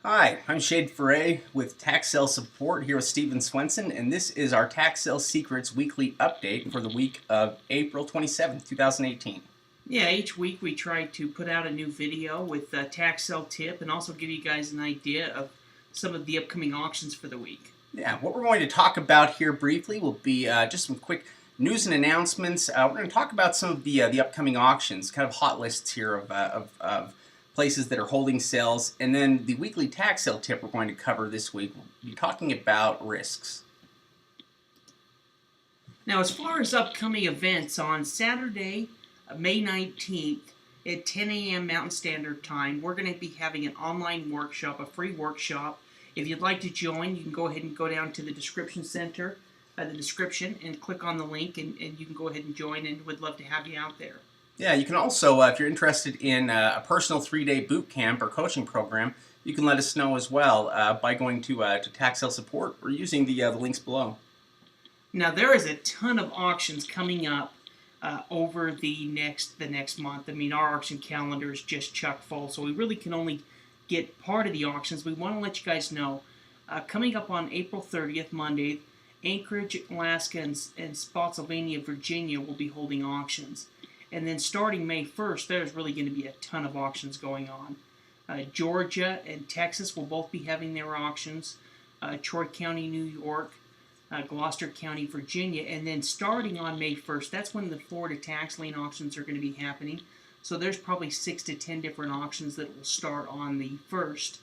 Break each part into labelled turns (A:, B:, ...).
A: Hi, I'm Ferre with Tax Sale Support here with Swenson, and this is our Tax Sale Secrets weekly update for the week of April 27th, 2018.
B: Yeah, each week we try to put out a new video with a tax sale tip and also give you guys an idea of some of the upcoming auctions for the week.
A: Yeah, what we're going to talk about here briefly will be just some quick news and announcements. We're going to talk about some of the upcoming auctions, kind of hot lists here of places that are holding sales, and then the weekly tax sale tip we're going to cover this week. We'll be talking about risks.
B: Now, as far as upcoming events, on Saturday, May 19th at 10 a.m. Mountain Standard Time, we're going to be having an online workshop, a free workshop. If you'd like to join, you can go ahead and go down to the description center, the description, and click on the link, and you can go ahead and join, and we'd love to have you out there.
A: Yeah, you can also, if you're interested in a personal 3-day boot camp or coaching program, you can let us know as well by going to Tax Sale Support or using the links below.
B: Now, there is a ton of auctions coming up over the next month. I mean, our auction calendar is just chock full, so we really can only get part of the auctions. We want to let you guys know, coming up on April 30th, Monday, Anchorage, Alaska, and Spotsylvania, Virginia will be holding auctions. And then starting May 1st, there's really going to be a ton of auctions going on. Georgia and Texas will both be having their auctions. Troy County, New York, Gloucester County, Virginia, and then starting on May 1st, that's when the Florida tax lien auctions are going to be happening. So there's probably 6 to 10 different auctions that will start on the 1st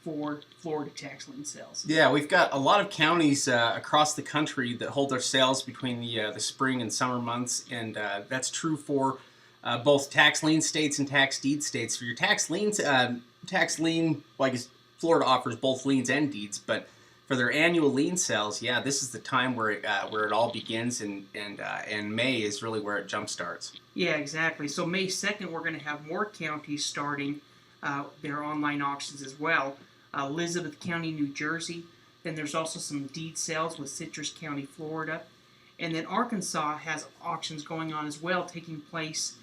B: for Florida tax lien sales.
A: Yeah, we've got a lot of counties across the country that hold their sales between the spring and summer months, and that's true for both tax lien states and tax deed states. For your tax lien, well, I guess Florida offers both liens and deeds, but for their annual lien sales, yeah, this is the time where it all begins, and May is really where it jump starts.
B: Yeah, exactly. So May 2nd, we're going to have more counties starting their online auctions as well. Elizabeth County, New Jersey. Then there's also some deed sales with Citrus County, Florida. And then Arkansas has auctions going on as well, taking place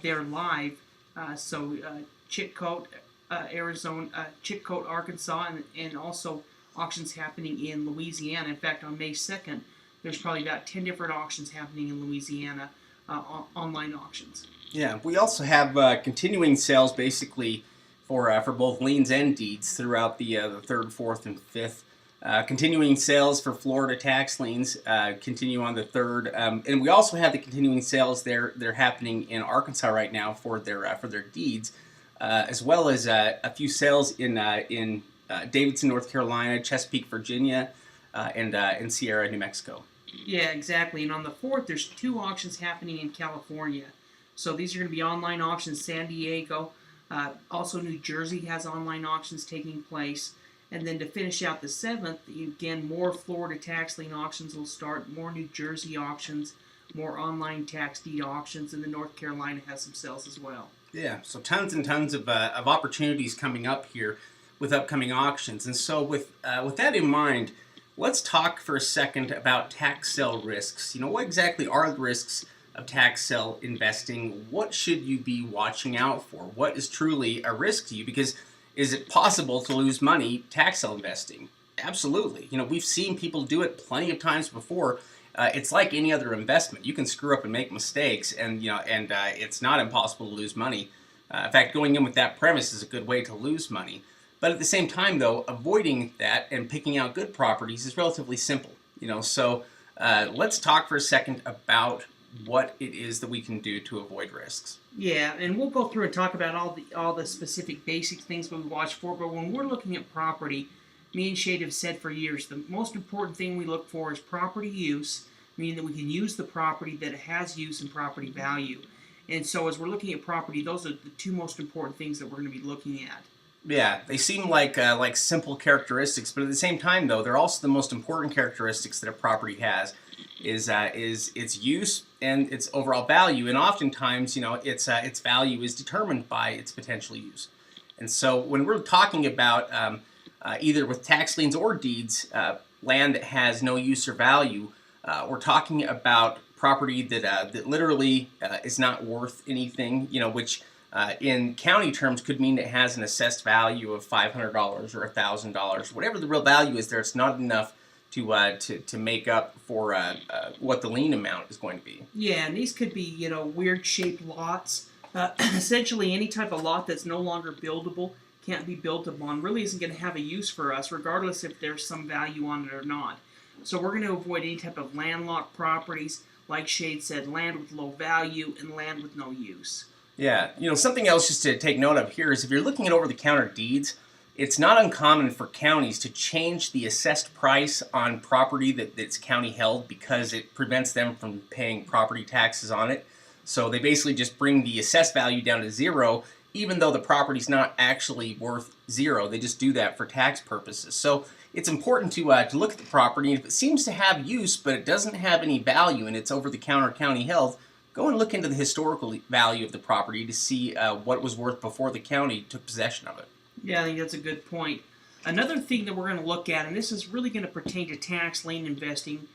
B: there live. Chitcote, Arizona, Chitcote, Arkansas, and also auctions happening in Louisiana. In fact, on May 2nd, there's probably about 10 different auctions happening in Louisiana, online auctions.
A: Yeah, we also have continuing sales basically for both liens and deeds throughout the 3rd, 4th, and 5th. Continuing sales for Florida tax liens continue on the 3rd, and we also have the continuing sales they're happening in Arkansas right now for their deeds, as well as a few sales in Davidson, North Carolina, Chesapeake, Virginia, and Sierra, New Mexico.
B: Yeah, exactly. And on the 4th, there's 2 auctions happening in California. So these are going to be online auctions. San Diego, also New Jersey has online auctions taking place. And then to finish out the 7th, again, more Florida tax lien auctions will start, more New Jersey auctions, more online tax deed auctions, and then North Carolina has some sales as well.
A: Yeah, so tons and tons of opportunities coming up here with upcoming auctions. And so with that in mind, let's talk for a second about tax sale risks. What exactly are the risks of tax sale investing? What should you be watching out for? What is truly a risk to you? Because is it possible to lose money tax sale investing? Absolutely. We've seen people do it plenty of times before. It's like any other investment. You can screw up and make mistakes, and it's not impossible to lose money. In fact, going in with that premise is a good way to lose money. But at the same time, though, avoiding that and picking out good properties is relatively simple. So let's talk for a second about what it is that we can do to avoid risks.
B: Yeah, and we'll go through and talk about all the specific basic things we watch for. But when we're looking at property, me and Shade have said for years, the most important thing we look for is property use, meaning that we can use the property, that it has use and property value. And so as we're looking at property, those are the 2 most important things that we're going to be looking at.
A: Yeah, they seem like simple characteristics, but at the same time, though, they're also the most important characteristics that a property has. Is its use and its overall value, and oftentimes, its value is determined by its potential use. And so, when we're talking about either with tax liens or deeds, land that has no use or value, we're talking about property that literally is not worth anything. Which in county terms could mean it has an assessed value of $500 or $1,000, whatever the real value is there. It's not enough to make up for what the lien amount is going to be.
B: Yeah, and these could be, weird shaped lots. Essentially, any type of lot that's no longer buildable, can't be built upon, really isn't going to have a use for us, regardless if there's some value on it or not. So we're going to avoid any type of landlocked properties, like Shade said, land with low value and land with no use.
A: Yeah, something else just to take note of here is if you're looking at over-the-counter deeds, it's not uncommon for counties to change the assessed price on property that's county held because it prevents them from paying property taxes on it. So they basically just bring the assessed value down to zero, even though the property's not actually worth zero. They just do that for tax purposes. So it's important to look at the property, and if it seems to have use but it doesn't have any value and it's over-the-counter county held, go and look into the historical value of the property to see what it was worth before the county took possession of it.
B: Yeah, I think that's a good point. Another thing that we're going to look at, and this is really going to pertain to tax lien investing,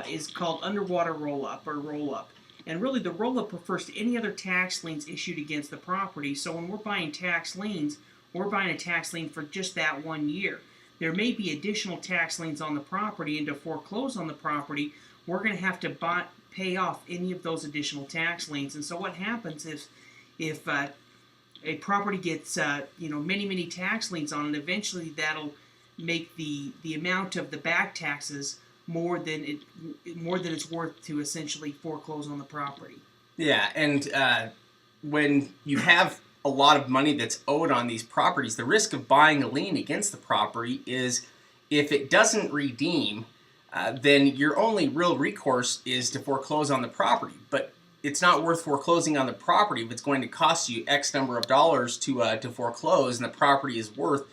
B: is called underwater roll-up or roll-up. And really the roll-up refers to any other tax liens issued against the property. So when we're buying tax liens, we're buying a tax lien for just that 1 year. There may be additional tax liens on the property, and to foreclose on the property, we're going to have to pay off any of those additional tax liens. And so what happens if a property gets many tax liens on it, eventually that'll make the amount of the back taxes more than it's worth to essentially foreclose on the property.
A: Yeah, and when you have a lot of money that's owed on these properties, the risk of buying a lien against the property is if it doesn't redeem, then your only real recourse is to foreclose on the property. But it's not worth foreclosing on the property if it's going to cost you X number of dollars to foreclose, and the property is worth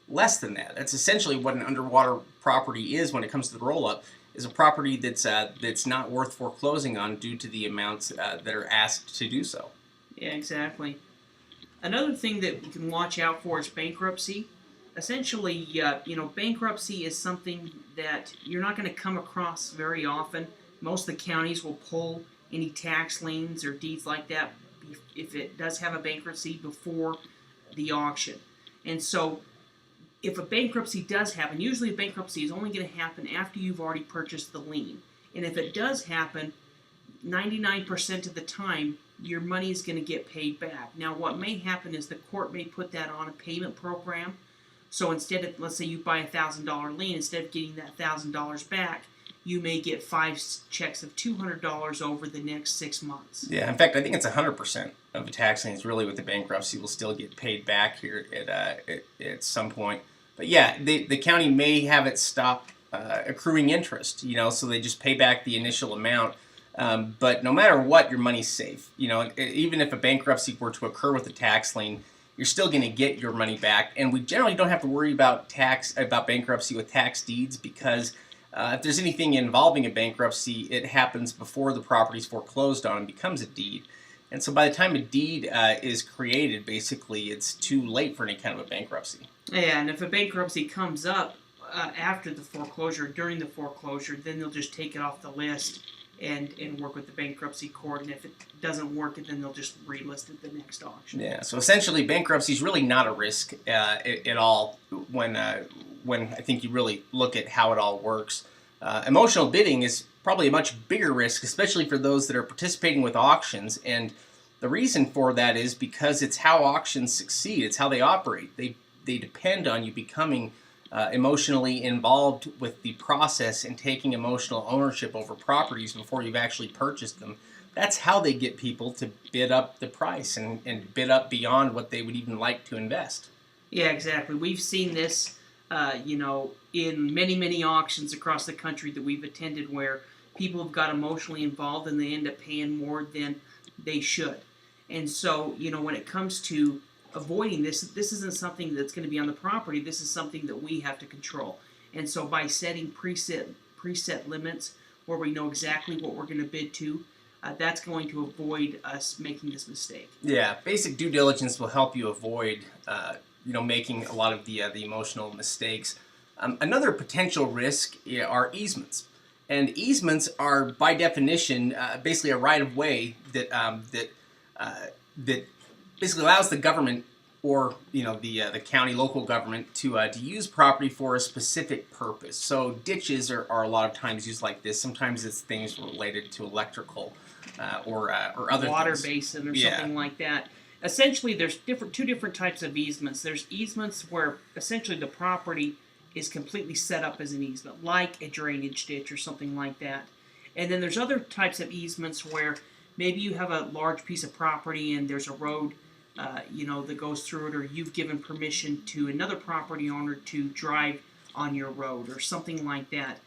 A: less than that. That's essentially what an underwater property is when it comes to the roll-up, is a property that's not worth foreclosing on due to the amounts that are asked to do so.
B: Yeah, exactly. Another thing that we can watch out for is bankruptcy. Essentially, bankruptcy is something that you're not going to come across very often. Most of the counties will pull any tax liens or deeds like that if it does have a bankruptcy before the auction. And so if a bankruptcy does happen, usually a bankruptcy is only going to happen after you've already purchased the lien. And if it does happen, 99% of the time, your money is going to get paid back. Now, what may happen is the court may put that on a payment program. So instead of, let's say you buy a $1,000 lien, instead of getting that $1,000 back, you may get 5 checks of $200 over the next 6 months.
A: Yeah, in fact, I think it's 100% of the tax liens really with the bankruptcy will still get paid back here at some point. But yeah, the county may have it stop accruing interest, so they just pay back the initial amount. But no matter what, your money's safe. Even if a bankruptcy were to occur with a tax lien, you're still going to get your money back. And we generally don't have to worry about bankruptcy with tax deeds because if there's anything involving a bankruptcy, it happens before the property's foreclosed on and becomes a deed. And so by the time a deed is created, basically, it's too late for any kind of a bankruptcy.
B: Yeah, and if a bankruptcy comes up after the foreclosure, during the foreclosure, then they'll just take it off the list and work with the bankruptcy court. And if it doesn't work, then they'll just relist it the next auction.
A: Yeah, so essentially bankruptcy is really not a risk at all when I think you really look at how it all works. Emotional bidding is probably a much bigger risk, especially for those that are participating with auctions. And the reason for that is because it's how auctions succeed. It's how they operate. They depend on you becoming emotionally involved with the process and taking emotional ownership over properties before you've actually purchased them. That's how they get people to bid up the price and bid up beyond what they would even like to invest.
B: Yeah, exactly. We've seen this, in many auctions across the country that we've attended where people have got emotionally involved and they end up paying more than they should. And so, when it comes to avoiding this isn't something that's going to be on the property. This is something that we have to control. And so by setting preset limits where we know exactly what we're going to bid to, that's going to avoid us making this mistake.
A: Yeah, basic due diligence will help you avoid making a lot of the emotional mistakes. Another potential risk are easements. And easements are, by definition, basically a right-of-way that basically allows the government or the county local government to use property for a specific purpose. So ditches are a lot of times used like this. Sometimes it's things related to electrical or other
B: water
A: things.
B: basin or
A: Yeah.
B: something like that. Essentially, there's two different types of easements. There's easements where essentially the property is completely set up as an easement, like a drainage ditch or something like that. And then there's other types of easements where maybe you have a large piece of property and there's a road, that goes through it, or you've given permission to another property owner to drive on your road or something like that.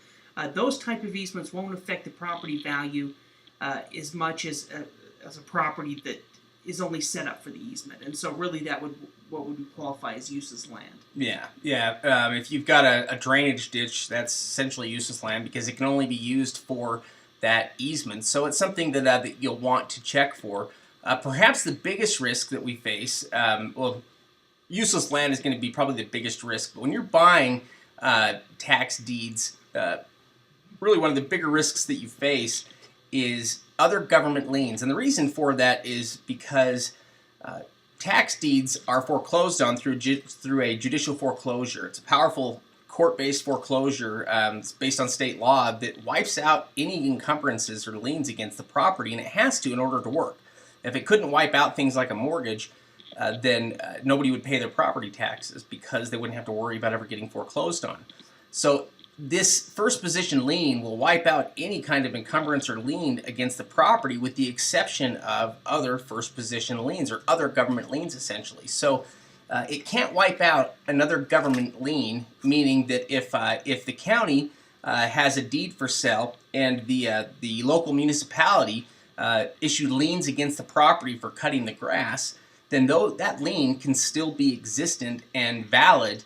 B: Those type of easements won't affect the property value as much as a property that is only set up for the easement, and so really what would qualify as useless land.
A: Yeah. If you've got a drainage ditch, that's essentially useless land because it can only be used for that easement. So it's something that you'll want to check for. Perhaps the biggest risk that we face, useless land is going to be probably the biggest risk. But when you're buying tax deeds, really one of the bigger risks that you face is other government liens. And the reason for that is because tax deeds are foreclosed on through a judicial foreclosure. It's a powerful court-based foreclosure based on state law that wipes out any encumbrances or liens against the property, and it has to in order to work. If it couldn't wipe out things like a mortgage, then nobody would pay their property taxes because they wouldn't have to worry about ever getting foreclosed on. So this first position lien will wipe out any kind of encumbrance or lien against the property with the exception of other first position liens or other government liens essentially. So it can't wipe out another government lien, meaning that if the county has a deed for sale and the local municipality issued liens against the property for cutting the grass, then that lien can still be existent and valid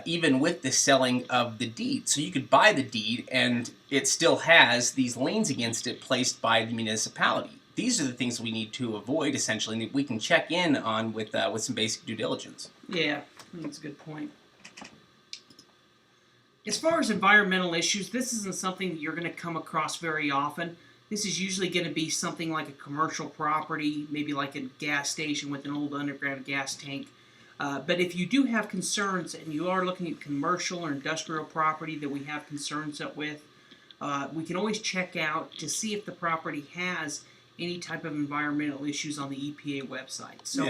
A: even with the selling of the deed. So you could buy the deed and it still has these liens against it placed by the municipality. These are the things we need to avoid essentially, and that we can check in on with some basic due diligence.
B: Yeah, that's a good point. As far as environmental issues, this isn't something that you're going to come across very often. This is usually going to be something like a commercial property, maybe like a gas station with an old underground gas tank. But if you do have concerns and you are looking at commercial or industrial property that we have concerns with, we can always check out to see if the property has any type of environmental issues on the EPA website. So,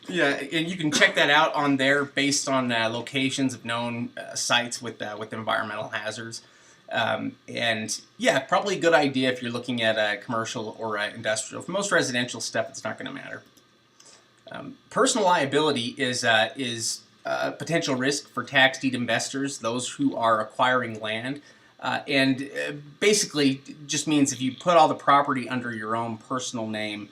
A: yeah, and you can check that out on there based on locations of known sites with environmental hazards. And yeah, probably a good idea if you're looking at commercial or industrial. For most residential stuff, it's not going to matter. Personal liability is a potential risk for tax deed investors, those who are acquiring land. And basically just means if you put all the property under your own personal name,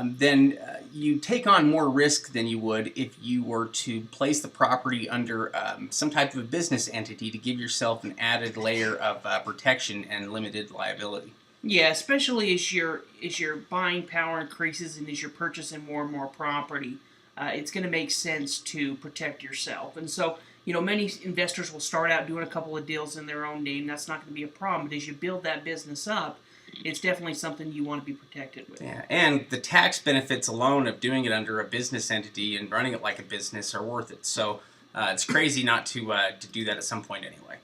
A: then you take on more risk than you would if you were to place the property under some type of a business entity to give yourself an added layer of protection and limited liability.
B: Yeah, especially as your buying power increases and as you're purchasing more and more property, it's going to make sense to protect yourself. And so, many investors will start out doing a couple of deals in their own name. That's not going to be a problem. But as you build that business up, it's definitely something you want to be protected with.
A: Yeah, and the tax benefits alone of doing it under a business entity and running it like a business are worth it. So it's crazy not to do that at some point anyway.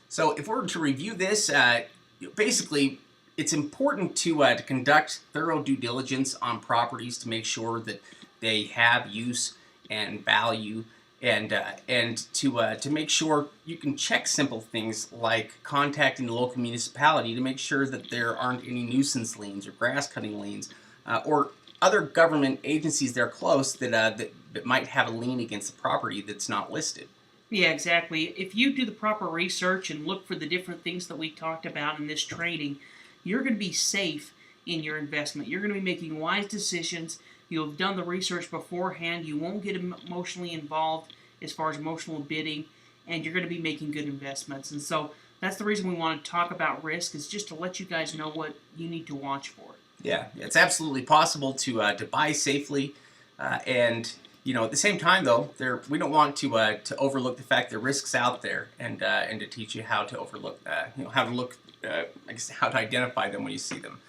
A: So if we're to review this, basically it's important to conduct thorough due diligence on properties to make sure that they have use and value, and to make sure you can check simple things like contacting the local municipality to make sure that there aren't any nuisance liens or grass cutting liens or other government agencies that are close that might have a lien against the property that's not listed.
B: Yeah, exactly. If you do the proper research and look for the different things that we talked about in this training, you're going to be safe in your investment. You're going to be making wise decisions. You'll have done the research beforehand. You won't get emotionally involved as far as emotional bidding, and you're going to be making good investments. And so that's the reason we want to talk about risk, is just to let you guys know what you need to watch for.
A: Yeah, it's absolutely possible to buy safely, and at the same time though, we don't want to overlook the fact there are risks out there, and to teach you how to overlook, how to identify them when you see them.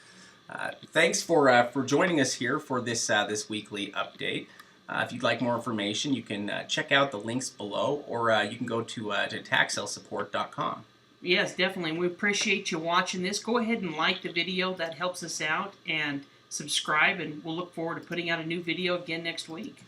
A: Thanks for joining us here for this weekly update. If you'd like more information, you can check out the links below, or you can go to taxsalesupport.com.
B: Yes, definitely. We appreciate you watching this. Go ahead and like the video. That helps us out. And subscribe, and we'll look forward to putting out a new video again next week.